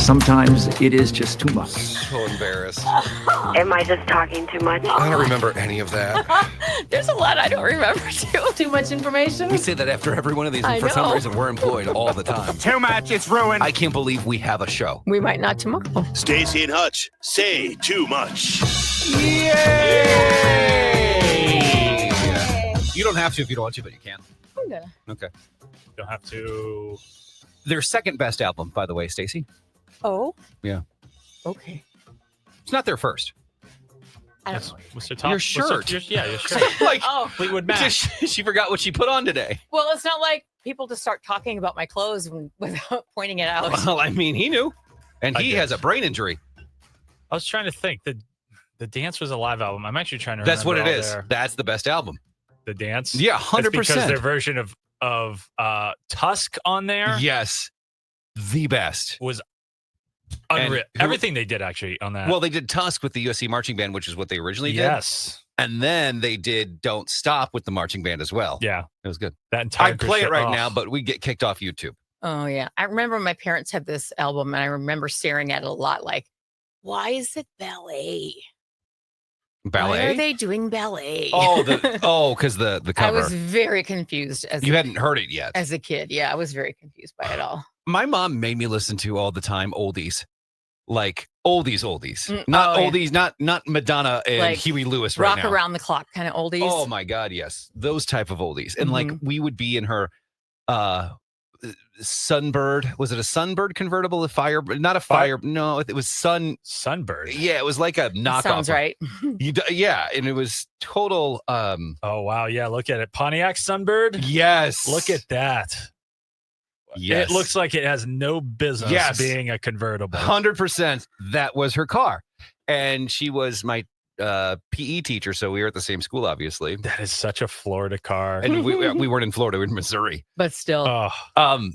sometimes it is just too much. So embarrassed. Am I just talking too much? I don't remember any of that. There's a lot I don't remember, too. Too much information. We say that after every one of these, I and for some know. reason, we're employed all the time. Too much, it's ruined. I can't believe we have a show. We might not tomorrow. Stacy and Hutch say too much. Yay! You don't have to if you don't want to, but you can. I'm gonna. Okay. Don't have to. Their second best album, by the way, Stacy. Oh? Yeah. Okay. It's not their first. I don't Yes, know. what's their top? Your what's shirt. Your shirt. Like, Oh, Fleetwood Mac. she forgot what she put on today. well, it's not like people just start talking about my clothes without pointing it out. Well, I mean, he knew. And I he did. has a brain injury. I was trying to think. The Dance was a live album. I'm actually trying to That's what it remember is. all That's the best album. the Dance. Yeah, It's 100%. because their version of Tusk on there Yes. The best. was And unreal. who- Everything they did actually on that. Well, they did Tusk with the USC Marching Band, which is what they originally did. yes. And then they did Don't Stop with the marching band as well. Yeah. It was good. That entire I'd play it right oh. now, but we get kicked off YouTube. Oh, yeah. I remember my parents had this album, and I remember staring at it a lot like, why is it ballet? Why Ballet? are they doing ballet? Oh, because the I cover. was very confused You hadn't heard it yet. as a kid. Yeah, I was very confused by it all. My mom made me listen to all the time oldies. Like oldies. Mm, Not oh, yeah. oldies, not Madonna and Like Huey Lewis right Rock now. around the clock kind of oldies. Oh my God, yes. Those type of oldies. And like Mhm. we would be in her Sunbird. Was it a Sunbird convertible? A fire? Not a fire. No, it was Sunbird. Yeah, it was like a knockoff. Sounds right. Yeah, and it was total. Oh wow, yeah. Look at it, Pontiac Sunbird. Yes. Look at that. Yes. It looks like it has no business Yes. being a convertible. 100%. That was her car, and she was my PE teacher. So we were at the same school, obviously. That is such a Florida car. And we weren't in Florida; we were in Missouri. But still, Oh,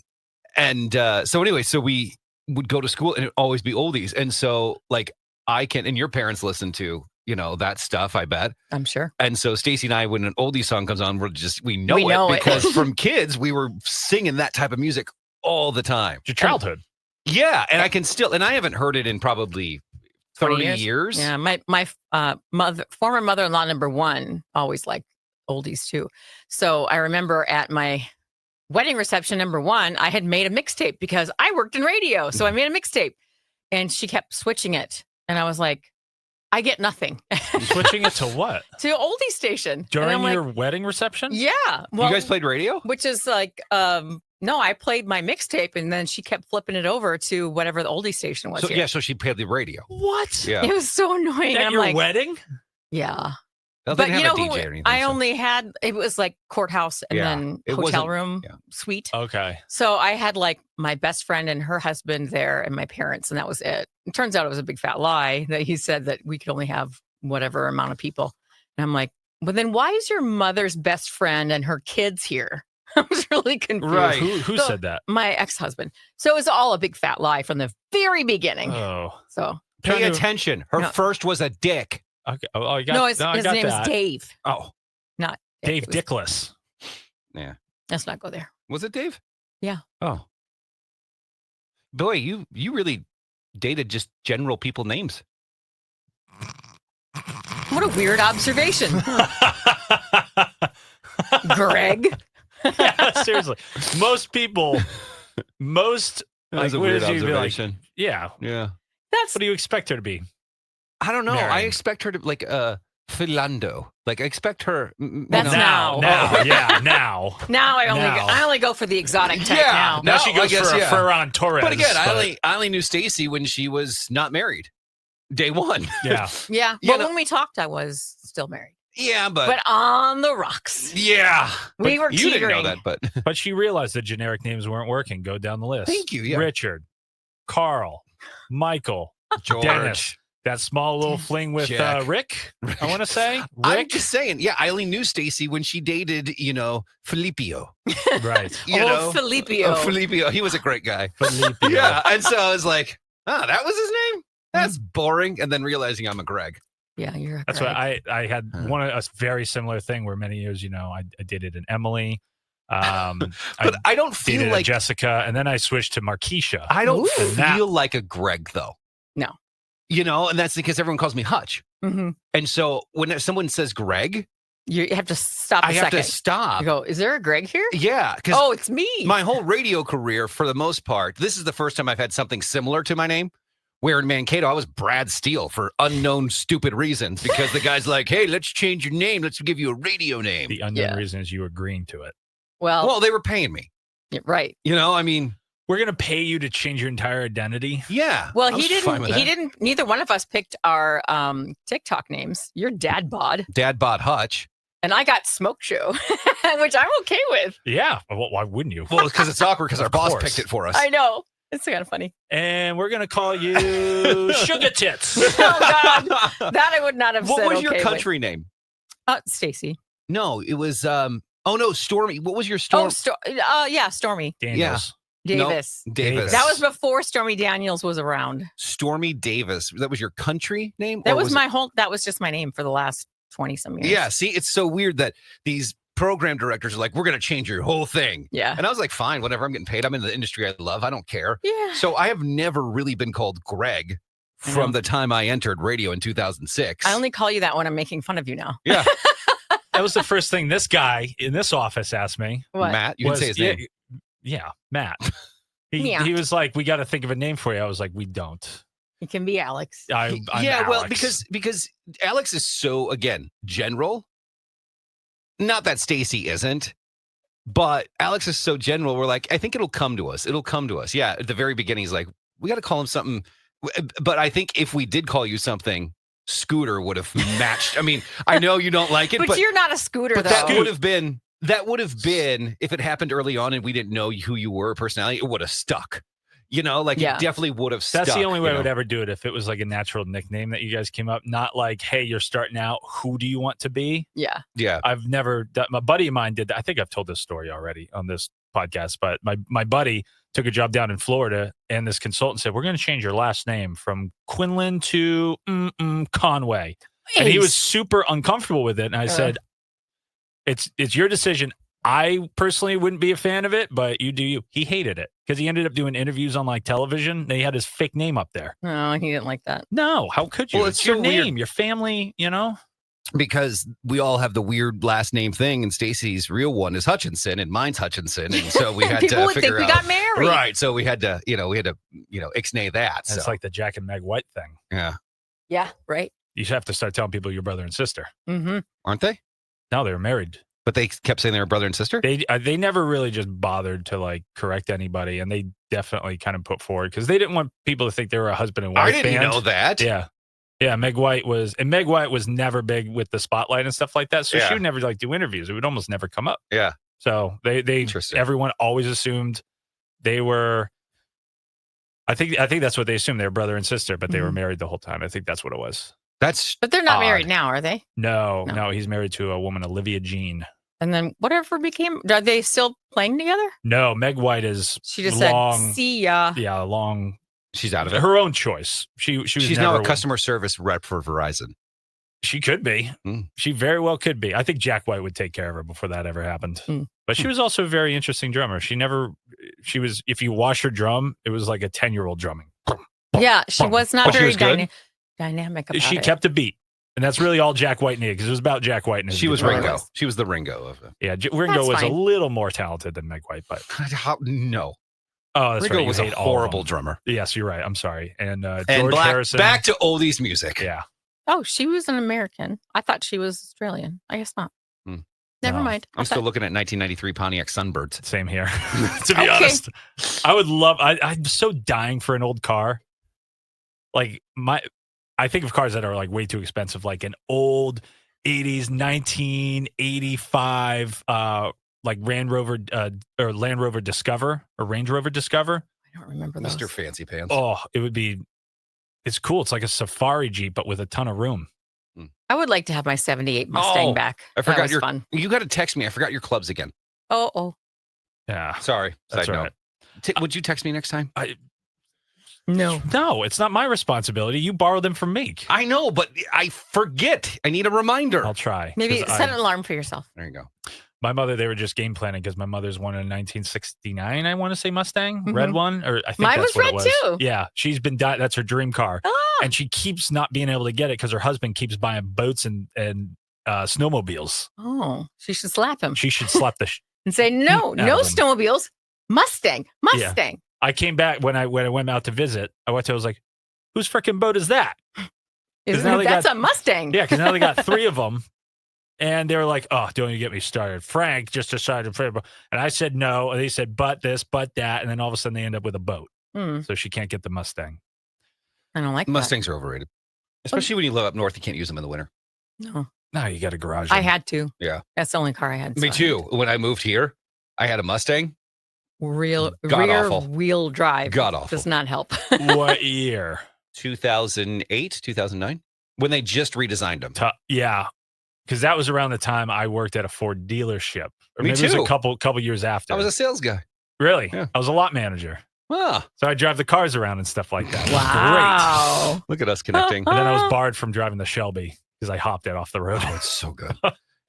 So anyway, so we would go to school and it'd always be oldies. And so like and your parents listen to, that stuff, I bet. I'm sure. And so Stacy and I, when an oldie song comes on, we know We know it it. because from kids, we were singing that type of music all the time. your childhood. Yeah. And I can still, and I haven't heard it in probably 30 years. Yeah, my former mother-in-law number one always liked oldies too. So I remember at my wedding reception number one, I had made a mixtape because I worked in radio. So I made a mixtape, and she kept switching it, and I was like, I get nothing. Switching it to what? To oldie station And During I'm like, your wedding reception? yeah. Well, You guys played radio? which is like no, I played my mixtape, and then she kept flipping it over to whatever the oldie station was. So, here. yeah, so she played the radio. What? Yeah. It was so annoying. At and I'm your like, wedding? yeah. Well, they But didn't you have know a who? DJ or anything. I so- only had it was like courthouse and Yeah, then it hotel wasn't- room yeah. suite. Okay. So I had like my best friend and her husband there, and my parents, and that was it. It turns out it was a big fat lie that he said that we could only have whatever amount of people. And I'm like, well, then why is your mother's best friend and her kids here? I was really confused. Right. Who So- said that? My ex-husband. So it was all a big fat lie from the very beginning. Oh. So Pay Trying to- attention. Her No. first was a dick. Okay. Oh, you got, no, his I name got is that. Dave. Oh, Not Dave It was- Dickless. Let's not go there. was it Dave? Yeah. Oh. Boy, you really dated just general people names. What a weird observation, Greg. Yeah, seriously. Most people, That was a what weird did you be like? observation. Yeah. Yeah. That's What do you expect her to be? I don't know. I Marion. expect her to like Philando. Like I expect her. That's now. now. Yeah, now. now Now. I only go for the exotic type Yeah. now. Now No, she I goes guess, for a yeah. Ferran Torres. But again, I only knew Stacy when she was not married. Day one. Yeah. Yeah. You But know- when we talked, I was still married. Yeah, But on the rocks. yeah. We were You didn't know teetering. that, but But she realized the generic names weren't working. Go down the list. thank you. Yeah. Richard, Carl, Michael, George. Dennis. That small little fling with Jack. Rick, I want to say. I'm Rick. just saying. Yeah, I only knew Stacy when she dated, Filipio. Right. Filipio. Filipio. He was a great guy. Felipe. Yeah. And so I was like, that was his name? That's boring. And then realizing I'm a Greg. Yeah, you're a That's Greg. why I had Huh. a very similar thing where many years, I dated an Emily. But I don't feel dated a like Jessica, and then I switched to Markeisha. I don't Ooh. feel like a Greg though. No. You know, and that's because everyone calls me Hutch. Mm-hmm. And so when someone says Greg, You have to stop a I have second. to stop. You go, is there a Greg here? Yeah, because Oh, it's me. my whole radio career, for the most part, this is the first time I've had something similar to my name. Where in Mankato, I was Brad Steele for unknown stupid reasons because the guy's like, hey, let's change your name. Let's give you a radio name. The unknown reason is you agreeing to it. Well, they were paying me. Yeah, right. You know, I mean, We're gonna pay you to change your entire identity. yeah. Well, I he was fine didn't. with He that. didn't. Neither one of us picked our TikTok names. Your dad bod, Dad bought Hutch. and I got Smoke Show, which I'm okay with. Yeah. Well, why wouldn't you? Well, because it's awkward because our Of boss course. picked it for us. I know. It's kind of funny. And we're gonna call you Sugar Tits. Oh God, that I would not have What said. was okay your with. country name? Stacy. No, it was oh no, Stormy. What was your Oh, storm? yeah, Stormy Daniels. Davis. Davis. That was before Stormy Daniels was around. Stormy Davis. That was your country name? That Or was it- my whole. That was just my name for the last 20-some years. Yeah, see, it's so weird that these program directors are like, we're going to change your whole thing. Yeah. And I was like, fine, whatever. I'm getting paid. I'm in the industry I love. I don't care. Yeah. So I have never really been called Greg from the time I entered radio in 2006. I only call you that when I'm making fun of you now. Yeah. That was the first thing this guy in this office asked me. What? Matt, you didn't say his yeah, name. Yeah, Matt. Meow. He was like, we got to think of a name for you. I was like, we don't. It can be Alex. I'm Yeah, well, Alex. because Alex is so, again, general. Not that Stacy isn't, but Alex is so general. We're like, I think it'll come to us. It'll come to us. Yeah, at the very beginning, he's like, we got to call him something. But I think if we did call you something, Scooter would have matched. I mean, I know you don't like it, but you're not a scooter, but though. that would have been if it happened early on and we didn't know who you were, personality, it would have stuck. You know, like Yeah. it definitely would have stuck. That's the only way you I would know? ever do it if it was like a natural nickname that you guys came up. Not like, hey, you're starting out. Who do you want to be? Yeah. Yeah. I've never done. My buddy of mine did that. I think I've told this story already on this podcast, but my buddy took a job down in Florida, and this consultant said, we're going to change your last name from Quinlan to Conway. And he was super uncomfortable with it. And I said, it's your decision. I personally wouldn't be a fan of it, but you do you. He hated it because he ended up doing interviews on like television. They had his fake name up there. No, he didn't like that. No, how could you? Well, it's it's your so name, weird. your family, you know? Because we all have the weird last name thing, and Stacy's real one is Hutchinson, and mine's Hutchinson, and so we had People to would think figure we out. got married. Right, so we had to ixnay that. And it's So like the Jack and Meg White thing. yeah, Yeah. Right. You have to start telling people you're brother and sister. Mm-hmm. aren't they? No, they were married. But they kept saying they were brother and sister. They never really just bothered to like correct anybody, and they definitely kind of put forward because they didn't want people to think they were a husband and wife. I didn't band. know that. Yeah. Meg White was never big with the spotlight and stuff like that, so Yeah. she would never like do interviews. It would almost never come up. Yeah. So they Interesting. everyone always assumed they were. I think that's what they assumed. They were brother and sister, but they were Mhm. married the whole time. I think that's what it was. That's But they're not Odd. married now, are they? No, No. no, he's married to a woman, Olivia Jean. And then whatever became, are they still playing together? No, Meg White is She just long. said, see ya. Yeah, long. she's out of it. Her own choice. She was She's never, now a customer service rep for Verizon. She could be. Mm. She very well could be. I think Jack White would take care of her before that ever happened. Mm. But she was also a very interesting drummer. She was, if you wash her drum, it was like a 10-year-old drumming. Yeah, she was not Oh, she very was good? dynamic about She it. kept a beat. And that's really all Jack White needed because it was about Jack White. And his She was guitar. Ringo. She was the Ringo of it. Yeah, Ringo That's was a fine. little more talented than Meg White, but No, oh, that's Ringo right. You was a hate all of horrible them. drummer. Yes, you're right. I'm sorry. And And George Harrison. back to oldies music. Yeah. Oh, she was an American. I thought she was Australian. I guess not. Hmm. Never No. mind. I'm still looking at 1993 Pontiac Sunbirds. Same here. To be Okay. honest, I would love. I'm so dying for an old car. Like I think of cars that are like way too expensive, like an old 80s 1985 like Land Rover or Land Rover Discover or Range Rover Discover. I don't remember those. Mr. Fancy Pants. Oh, it would be. It's cool. It's like a safari Jeep, but with a ton of room. I would like to have my 78 Mustang Oh, back. I forgot that was your- fun. You got to text me. I forgot your clubs again. Oh. Yeah, Sorry. that's Side all note. right. Would you text me next time? No, it's not my responsibility. You borrow them from me. I know, but I forget. I need a reminder. I'll try. Maybe 'cause set I- an alarm for yourself. There you go. My mother, they were just game planning because my mother's won in 1969. I want to say Mustang, red Mhm. one, or I think Mine that's was what red it was. too. Yeah, she's been that's her dream car, Ah, and she keeps not being able to get it because her husband keeps buying boats and snowmobiles. oh, she should slap him She should slap the. and say, no, out no of him. snowmobiles. Mustang. I came back when I went out to visit. I was like, whose freaking boat is that? now they That's got- a Mustang. Yeah, because now they got 3 of them. And they were like, oh, don't you get me started. Frank just decided. And I said no. And they said, but this, but that. And then all of a sudden they end up with a boat. Hmm, So she can't get the Mustang. I don't like Mustangs are overrated, especially when you live up north. You can't use them in the winter. that. No, No, you got a garage. I one. had to. Yeah. That's the only car I had. Me so I too. had to. When I moved here, I had a Mustang. Rear God-awful. wheel drive. God awful. Does not help. What year? 2008, 2009, when they just redesigned them. Yeah. Because that was around the time I worked at a Ford dealership. Or Me maybe it was too. a couple years after. I was a sales guy. Really? Yeah. I was a lot manager. Ah, So I drive the cars around and stuff like that. It was Wow. look at us connecting. Great. And then I was barred from driving the Shelby because I hopped it off the road. Oh, it's so good.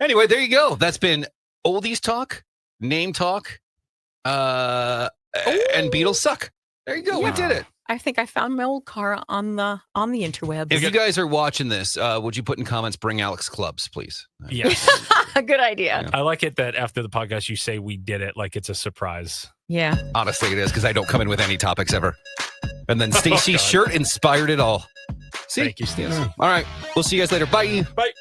Anyway, there you go. That's been oldies talk, name talk, and Beatles suck. There you go. We Yeah. did it. I think I found my old car on the interwebs. If you guys are watching this, would you put in comments, bring Alex clubs, please? Yes. Good idea. Yeah. I like it that after the podcast, you say we did it like it's a surprise. Yeah. Honestly, it is because I don't come in with any topics ever. And then Stacy's God. shirt inspired it all. See? Thank you, Stacey. All right. We'll see you guys later. Bye. Bye.